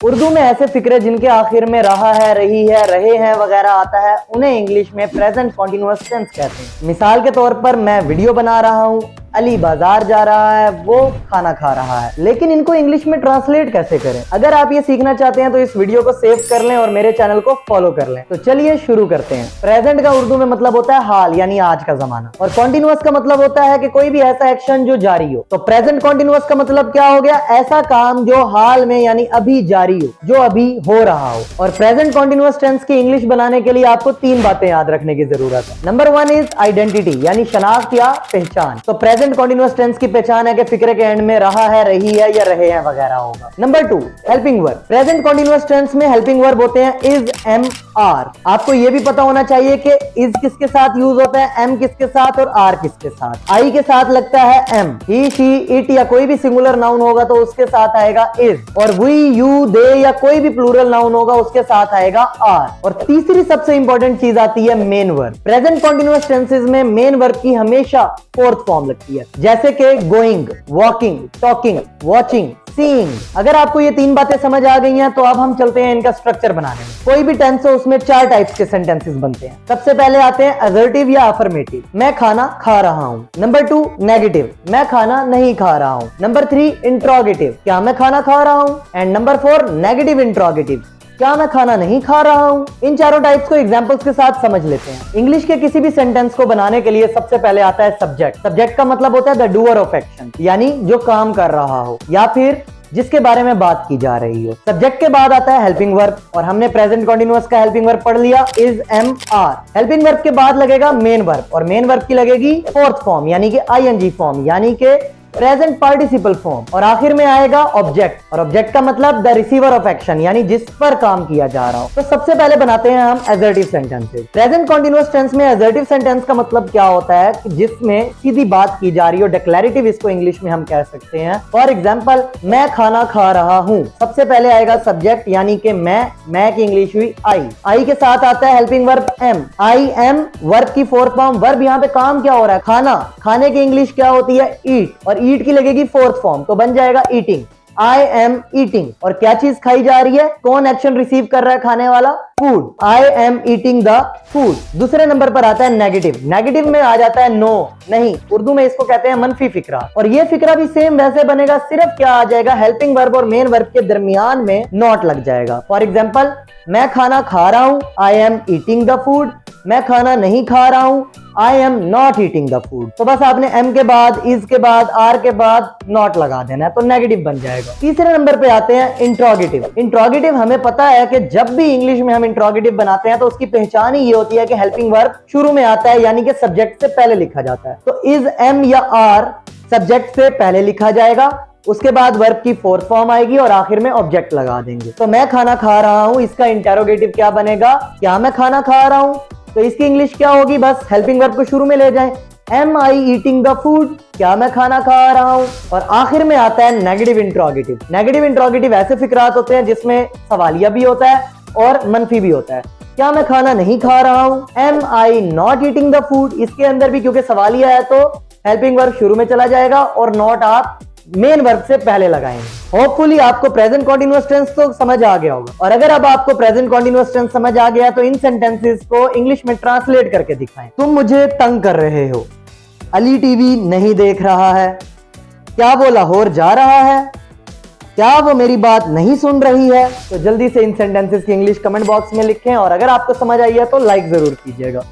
उर्दू में ऐसे फिक्रे जिनके आखिर में रहा है, रही है, रहे हैं वगैरह आता है, उन्हें इंग्लिश में प्रेजेंट कॉन्टिन्यूअस टेंस कहते हैं। मिसाल के तौर पर मैं वीडियो बना रहा हूँ, अली बाजार जा रहा है, वो खाना खा रहा है, लेकिन इनको इंग्लिश में ट्रांसलेट कैसे करें? अगर आप ये सीखना चाहते हैं तो इस वीडियो को सेव कर लें और मेरे चैनल को फॉलो कर लें। तो चलिए शुरू करते हैं। प्रेजेंट का उर्दू में मतलब होता है हाल यानी आज का जमाना, और कॉन्टिन्यूअस का मतलब होता है कि कोई भी ऐसा एक्शन जो जारी हो। तो प्रेजेंट कॉन्टिन्यूअस का मतलब क्या हो गया? ऐसा काम जो हाल में यानी अभी जारी हो, जो अभी हो रहा हो। और प्रेजेंट कॉन्टिन्यूअस टेंस की इंग्लिश बनाने के लिए आपको 3 बातें याद रखने की जरूरत है। नंबर 1 इज आइडेंटिटी यानी शनाख्त या पहचान। तो प्रेजेंट कॉन्टिन्यूअस टेंस की पहचान है कि फिक्रे के एंड में रहा है, रही है या रहे हैं वगैरह होगा। Number 2 helping verb. Present continuous tense में हेल्पिंग वर्ब होते हैं इज, एम, आर। आपको यह भी पता होना चाहिए कि इज किसके साथ यूज होता है, एम किसके साथ और आर किसके साथ। आई के साथ लगता है एम, ही, शी, इट या कोई भी सिंगुलर नाउन होगा तो उसके साथ आएगा इज, और वी, यू, दे या कोई भी प्लूरल नाउन होगा उसके साथ आएगा आर। और तीसरी सबसे इंपॉर्टेंट चीज आती है main verb. Present continuous tenses में मेन वर्ब की हमेशा फोर्थ फॉर्म लगती है, जैसे कि going, walking, talking, watching, seeing. अगर आपको ये 3 बातें समझ आ गई हैं तो अब हम चलते हैं इनका स्ट्रक्चर बनाने में। कोई भी टेंस है उसमें 4 टाइप्स के सेंटेंसेस बनते हैं। सबसे पहले आते हैं असर्टिव या अफर्मेटिव, मैं खाना खा रहा हूं। नंबर 2 नेगेटिव, मैं खाना नहीं खा रहा हूं। नंबर 3 इंट्रोगेटिव, क्या मैं खाना खा रहा हूं। एंड नंबर 4 नेगेटिव इंट्रोगेटिव, क्या मैं खाना नहीं खा रहा हूं। इन चारों टाइप्स को एग्जांपल्स के साथ समझ लेते हैं। इंग्लिश के किसी भी सेंटेंस को बनाने के लिए सबसे पहले आता है सब्जेक्ट। सब्जेक्ट का मतलब होता है द डूअर ऑफ एक्शन, यानी जो काम कर रहा हो या फिर जिसके बारे में बात की जा रही हो। सब्जेक्ट के बाद आता है हेल्पिंग वर्ब, और हमने प्रेजेंट कॉन्टिन्यूअस का हेल्पिंग वर्ब पढ़ लिया is, am, are. Helping verb के बाद लगेगा मेन वर्ब, और मेन वर्ब की लगेगी फोर्थ फॉर्म यानी कि आईएनजी फॉर्म यानी कि प्रेजेंट पार्टिसिपल फॉर्म। और आखिर में आएगा ऑब्जेक्ट, और ऑब्जेक्ट का मतलब द रिसीवर ऑफ एक्शन यानी जिस पर काम किया जा रहा हो। तो सबसे पहले बनाते हैं हम assertive sentences. Present continuous tense में असर्टिव सेंटेंस का मतलब क्या होता है कि जिसमें सीधी बात की जा रही हो, डिक्लेरेटिव इसको इंग्लिश में हम कह सकते हैं। फॉर एग्जांपल मैं खाना खा रहा हूं, सबसे पहले आएगा सब्जेक्ट यानी कि मैं की इंग्लिश हुई आई के साथ आता है helping verb am, I am. Verb की फोर्थ फॉर्म, वर्ब यहाँ पे काम क्या हो रहा है, खाना, खाने की इंग्लिश क्या होती है ईट, और ईट की लगेगी फोर्थ फॉर्म तो बन जाएगा ईटिंग, आई एम ईटिंग। और क्या चीज खाई जा रही है, कौन एक्शन रिसीव कर रहा है, खाने वाला, food, I am eating the food. दूसरे नंबर पर आता है नेगेटिव। नेगेटिव में आ जाता है नो, नहीं। उर्दू में इसको कहते हैं मनफी फिक्रा, और ये फिक्रा भी सेम वैसे बनेगा, सिर्फ क्या आ जाएगा, हेल्पिंग वर्ब और मेन वर्ब के दरमियान में नॉट लग जाएगा। फॉर एग्जाम्पल मैं खाना खा रहा हूं, I am eating the food. मैं खाना नहीं खा रहा हूं, I am not eating the food. तो बस आपने एम के बाद, इज के बाद, आर के बाद नॉट लगा देना है तो नेगेटिव बन जाएगा। तीसरे नंबर पे आते हैं इंट्रोगेटिव। इंट्रोगेटिव हमें पता है कि जब भी इंग्लिश में हम इंट्रोगेटिव बनाते हैं तो उसकी पहचान ही ये होती है कि हेल्पिंग वर्ब शुरू में आता है यानी कि सब्जेक्ट से पहले लिखा जाता है। तो इज, एम या आर सब्जेक्ट से पहले लिखा जाएगा, उसके बाद वर्ब की फोर्थ फॉर्म आएगी और आखिर में ऑब्जेक्ट लगा देंगे। तो मैं खाना खा रहा हूं, इसका इंटेरोगेटिव क्या बनेगा, क्या मैं खाना खा रहा हूं। तो इसकी इंग्लिश क्या होगी, बस हेल्पिंग वर्ब को शुरू में ले जाएं, am I eating the food, क्या मैं खाना खा रहा हूं। और आखिर में आता है नेगेटिव इंट्रोगेटिव। नेगेटिव इंट्रोगेटिव ऐसे फिक्रात होते हैं जिसमें सवालिया भी होता है और मनफी भी होता है। क्या मैं खाना नहीं खा रहा हूं, am I not eating the food. इसके अंदर भी क्योंकि सवालिया है तो हेल्पिंग वर्ब शुरू में चला जाएगा और नॉट आप मेन वर्ब से पहले लगाएंगे। होपफुली आपको प्रेजेंट कॉन्टिन्यूअस टेंस तो समझ आ गया होगा, और अगर अब आपको प्रेजेंट कॉन्टिन्यूअस टेंस समझ आ गया तो इन सेंटेंसेस को इंग्लिश में ट्रांसलेट करके दिखाएं। तुम मुझे तंग कर रहे हो, अली टीवी नहीं देख रहा है, क्या वो लाहौर जा रहा है, क्या वो मेरी बात नहीं सुन रही है। तो जल्दी से इन सेंटेंसेस की इंग्लिश कमेंट बॉक्स में लिखें, और अगर आपको समझ आई है तो लाइक जरूर कीजिएगा।